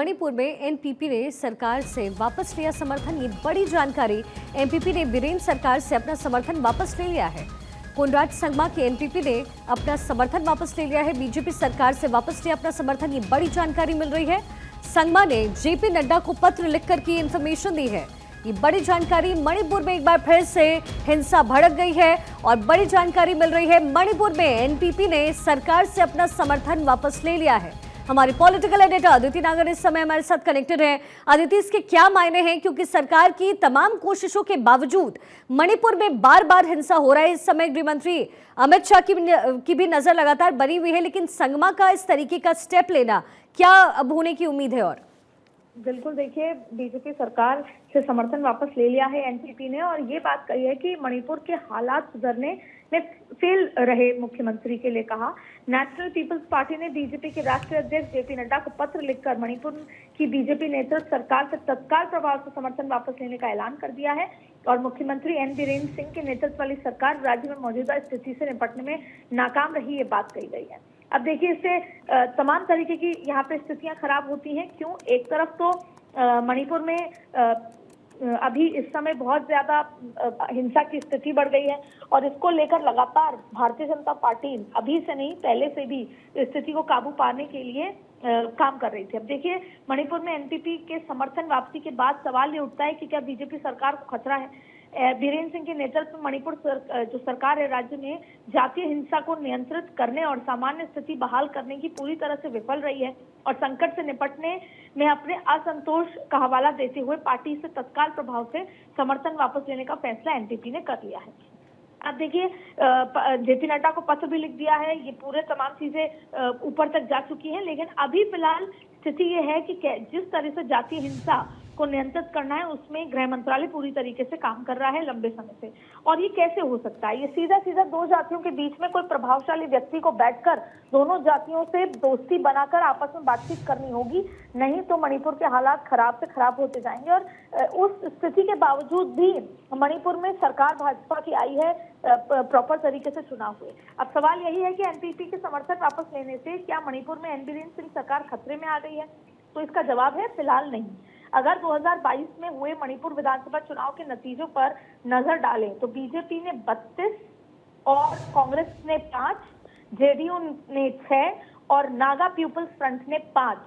मणिपुर में एनपीपी ने सरकार से वापस लिया समर्थन। ये बड़ी जानकारी। एनपीपी ने वीरेंद्र सरकार से अपना समर्थन वापस ले लिया है। कोनराड संगमा के एनपीपी ने अपना समर्थन वापस ले लिया है। बीजेपी सरकार से वापस लिया अपना समर्थन। ये बड़ी जानकारी मिल रही है। संगमा ने जेपी नड्डा को पत्र लिखकर की इंफॉर्मेशन दी है। ये बड़ी जानकारी। मणिपुर में एक बार फिर से हिंसा भड़क गई है और बड़ी जानकारी मिल रही है। मणिपुर में एनपीपी ने सरकार से अपना समर्थन वापस ले लिया है। हमारे पॉलिटिकल एडिटर अदिति नागर इस समय हमारे साथ कनेक्टेड है। अदिति, इसके क्या मायने हैं, क्योंकि सरकार की तमाम कोशिशों के बावजूद मणिपुर में बार बार हिंसा हो रहा है। इस समय गृह मंत्री अमित शाह की भी नजर लगातार बनी हुई है, लेकिन संगमा का इस तरीके का स्टेप लेना क्या अब होने की उम्मीद है? और बिल्कुल, देखिए, बीजेपी सरकार से समर्थन वापस ले लिया है एनपीपी ने, और ये बात कही है कि मणिपुर के हालात सुधरने में फेल रहे मुख्यमंत्री के लिए कहा। नेशनल पीपल्स पार्टी ने बीजेपी के राष्ट्रीय अध्यक्ष जेपी नड्डा को पत्र लिखकर मणिपुर की बीजेपी नेतृत्व सरकार से तत्काल प्रभाव से समर्थन वापस लेने का ऐलान कर दिया है और मुख्यमंत्री एन बीरेंद्र सिंह के नेतृत्व वाली सरकार राज्य में मौजूदा स्थिति से निपटने में नाकाम रही, ये बात कही गई है। अब देखिए, इससे तमाम तरीके की यहाँ पे स्थितियां खराब होती हैं। क्यों? एक तरफ तो मणिपुर में अभी इस समय बहुत ज्यादा हिंसा की स्थिति बढ़ गई है और इसको लेकर लगातार भारतीय जनता पार्टी अभी से नहीं पहले से भी स्थिति को काबू पाने के लिए काम कर रही थी। अब देखिए, मणिपुर में एनपीपी के समर्थन वापसी के बाद सवाल ये उठता है कि क्या बीजेपी सरकार को खतरा है? बीरेंद्र सिंह के नेतृत्व में मणिपुर जो सरकार है राज्य में जातीय हिंसा को नियंत्रित करने और सामान्य स्थिति बहाल करने की पूरी तरह से विफल रही है और संकट से निपटने में अपने असंतोष का हवाला देते हुए पार्टी से तत्काल प्रभाव से समर्थन वापस लेने का फैसला एनपीपी ने कर लिया है। अब देखिए, जेपी नड्डा को पत्र भी लिख दिया है। ये पूरे तमाम चीजें ऊपर तक जा चुकी हैं, लेकिन अभी फिलहाल स्थिति ये है कि जिस तरह से जातीय हिंसा को नियंत्रित करना है उसमें गृह मंत्रालय पूरी तरीके से काम कर रहा है लंबे समय से। और ये कैसे हो सकता है? ये सीधा सीधा दो जातियों के बीच में कोई प्रभावशाली व्यक्ति को बैठकर दोनों जातियों से दोस्ती बनाकर आपस में बातचीत करनी होगी, नहीं तो मणिपुर के हालात खराब से खराब होते जाएंगे। और उस स्थिति के बावजूद भी मणिपुर में सरकार भाजपा की आई है प्रॉपर तरीके से चुनाव हुए। अब सवाल यही है कि एनपीपी के समर्थन वापस लेने से क्या मणिपुर में एन बीरेंद्र सिंह सरकार खतरे में आ गई है? तो इसका जवाब है फिलहाल नहीं। अगर 2022 में हुए मणिपुर विधानसभा चुनाव के नतीजों पर नजर डालें तो बीजेपी ने 32 और कांग्रेस ने 5, जेडीयू ने 6 और नागा पीपल्स फ्रंट ने 5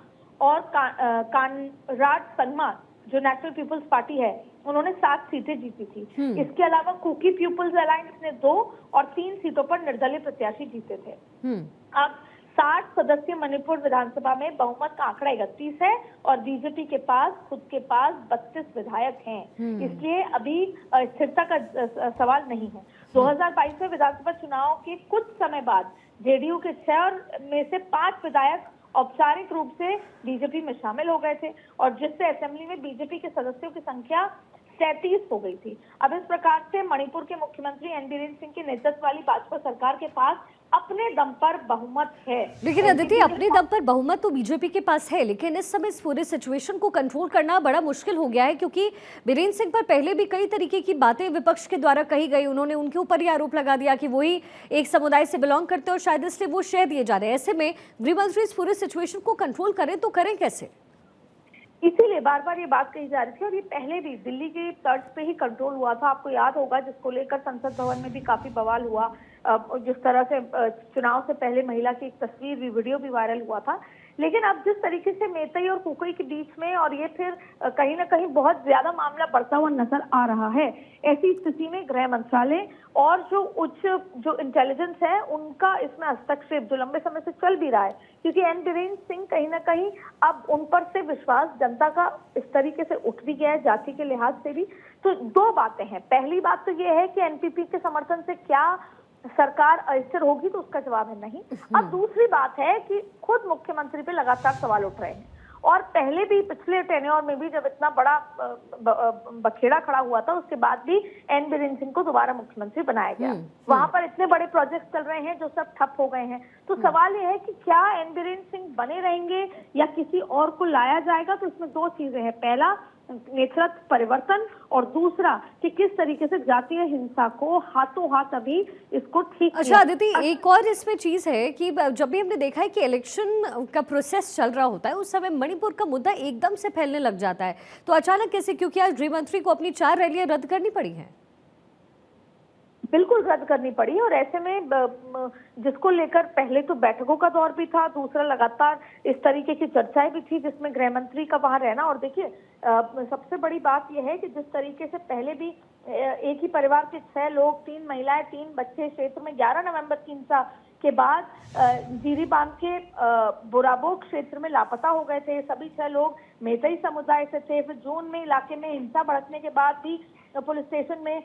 और कोनराड संगमा जो नेशनल पीपल्स पार्टी है उन्होंने 7 सीटें जीती थी। इसके अलावा कुकी पीपल्स अलायंस ने 2 और 3 सीटों पर निर्दलीय प्रत्याशी जीते थे। अब 60 सदस्य मणिपुर विधानसभा में बहुमत का आंकड़ा 31 है और बीजेपी के पास खुद के पास 32 विधायक हैं, इसलिए अभी स्थिरता का सवाल नहीं है। 2022 में विधानसभा चुनाव के कुछ समय बाद जेडीयू के 6 में से 5 विधायक औपचारिक रूप से बीजेपी में शामिल हो गए थे और जिससे असेंबली में बीजेपी के सदस्यों की संख्या 37 हो गई थी। अब इस प्रकार से मणिपुर के मुख्यमंत्री एन बीरेंद्र सिंह के नेतृत्व वाली भाजपा सरकार के पास अपने दम पर बहुमत है। लेकिन अदिति, अपने दम पर बहुमत तो बीजेपी के पास है, लेकिन इस समय इस पूरे सिचुएशन को कंट्रोल करना बड़ा मुश्किल हो गया है, क्योंकि बीरेंद्र सिंह पर पहले भी कई तरीके की बातें विपक्ष के द्वारा कही गई। उन्होंने उनके ऊपर ही आरोप लगा दिया कि वही एक समुदाय से बिलोंग करते और शायद इसलिए वो शह दिए जा रहे हैं। ऐसे में गृहमंत्री इस पूरे सिचुएशन को कंट्रोल करें तो करें कैसे? इसीलिए बार बार ये बात कही जा रही थी और ये पहले भी दिल्ली की तर्ज पे ही कंट्रोल हुआ था। आपको याद होगा, जिसको लेकर संसद भवन में भी काफी बवाल हुआ। जिस तरह से चुनाव से पहले महिला की एक तस्वीर भी, वीडियो भी वायरल हुआ था। लेकिन अब जिस तरीके से मेतई और कुकई के बीच में और ये फिर कहीं ना कहीं बहुत ज्यादा मामला बढ़ता हुआ नजर आ रहा है, ऐसी स्थिति में गृह मंत्रालय और जो इंटेलिजेंस है उनका इसमें हस्तक्षेप जो लंबे समय से चल भी रहा है, क्योंकि एन बीरेंद्र सिंह कहीं ना कहीं अब उन पर से विश्वास जनता का इस तरीके से उठ भी गया है जाति के लिहाज से भी। तो दो बातें हैं। पहली बात तो ये है कि एनपीपी के समर्थन से क्या सरकार अस्थिर होगी, तो उसका जवाब है नहीं। अब दूसरी बात है कि खुद मुख्यमंत्री पे लगातार सवाल उठ रहे हैं और पहले भी पिछले टेन्योर में भी जब इतना बड़ा बखेड़ा खड़ा हुआ था उसके बाद भी एन बीरेंद्र सिंह को दोबारा मुख्यमंत्री बनाया गया। वहां पर इतने बड़े प्रोजेक्ट चल रहे हैं जो सब ठप हो गए हैं। तो सवाल ये है कि क्या एन बीरेंद्र सिंह बने रहेंगे या किसी और को लाया जाएगा? तो इसमें दो चीजें हैं। पहला, नेतृत्व परिवर्तन, और दूसरा कि किस तरीके से जातीय हिंसा को हाथों हाथ अभी इसको ठीक अच्छा अदिति, एक और इसमें चीज है कि जब भी हमने देखा है कि इलेक्शन का प्रोसेस चल रहा होता है उस समय मणिपुर का मुद्दा एकदम से फैलने लग जाता है, तो अचानक कैसे, क्योंकि आज गृह मंत्री को अपनी 4 रैलियां रद्द करनी पड़ी हैं। बिल्कुल रद्द करनी पड़ी, और ऐसे में जिसको लेकर पहले तो बैठकों का दौर भी था, दूसरा लगातार इस तरीके की चर्चाएं भी थी जिसमें गृह मंत्री का वहां रहना। और देखिए सबसे बड़ी बात यह है कि जिस तरीके से पहले भी एक ही परिवार के 6 लोग, 3 महिलाएं, 3 बच्चे क्षेत्र में 11 नवंबर की हिंसा के बाद जीरी बांध के बोराबो क्षेत्र में लापता हो गए थे। सभी 6 लोग मेतई समुदाय से थे। फिर जून में इलाके में हिंसा भड़कने के बाद भी पुलिस स्टेशन में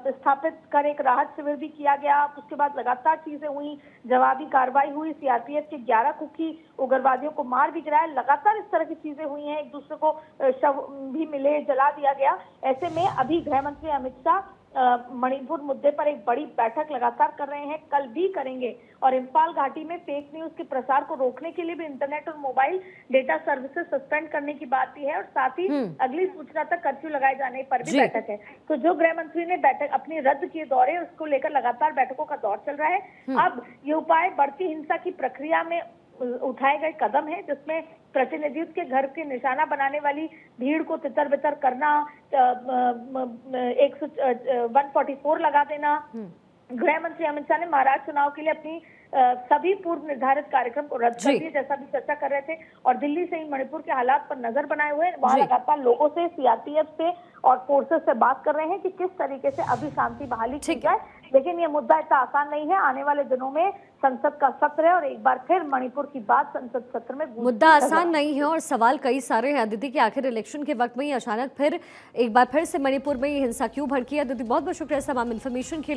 स्थापित कर एक राहत शिविर भी किया गया। उसके बाद लगातार चीजें हुई, जवाबी कार्रवाई हुई, सीआरपीएफ के 11 कुकी उग्रवादियों को मार भी गिराया। लगातार इस तरह की चीजें हुई हैं, एक दूसरे को शव भी मिले, जला दिया गया। ऐसे में अभी गृह मंत्री अमित शाह मणिपुर मुद्दे पर एक बड़ी बैठक लगातार कर रहे हैं, कल भी करेंगे, और इम्फाल घाटी में फेक न्यूज के प्रसार को रोकने के लिए भी इंटरनेट और मोबाइल डेटा सर्विसेज सस्पेंड करने की बात भी है, और साथ ही अगली सूचना तक कर्फ्यू लगाए जाने पर भी बैठक है। तो जो गृह मंत्री ने बैठक अपनी रद्द किए दौरे, उसको लेकर लगातार बैठकों का दौर चल रहा है। अब ये उपाय बढ़ती हिंसा की प्रक्रिया में उठाए गए कदम है, जिसमें प्रतिनिधित्व के घर के निशाना बनाने वाली भीड़ को तितर बितर करना, 144 लगा देना। गृह मंत्री अमित शाह ने महाराष्ट्र चुनाव के लिए अपनी सभी पूर्व निर्धारित कार्यक्रम को रद्द कर दिए, जैसा भी चर्चा कर रहे थे, और दिल्ली से ही मणिपुर के हालात पर नजर बनाए हुए वहां लगातार लोगों से, सीआरपीएफ से और फोर्सेस से बात कर रहे हैं कि किस तरीके से अभी शांति बहाली की जाए। लेकिन ये मुद्दा इतना आसान नहीं है। आने वाले दिनों में संसद का सत्र है और एक बार फिर मणिपुर की बात संसद सत्र में मुद्दा आसान नहीं है और सवाल कई सारे हैं अदिति कि आखिर इलेक्शन के वक्त में ही अचानक फिर एक बार फिर से मणिपुर में ये हिंसा क्यों भड़की है। अदिति बहुत बहुत शुक्रिया तमाम इन्फॉर्मेशन के लिए।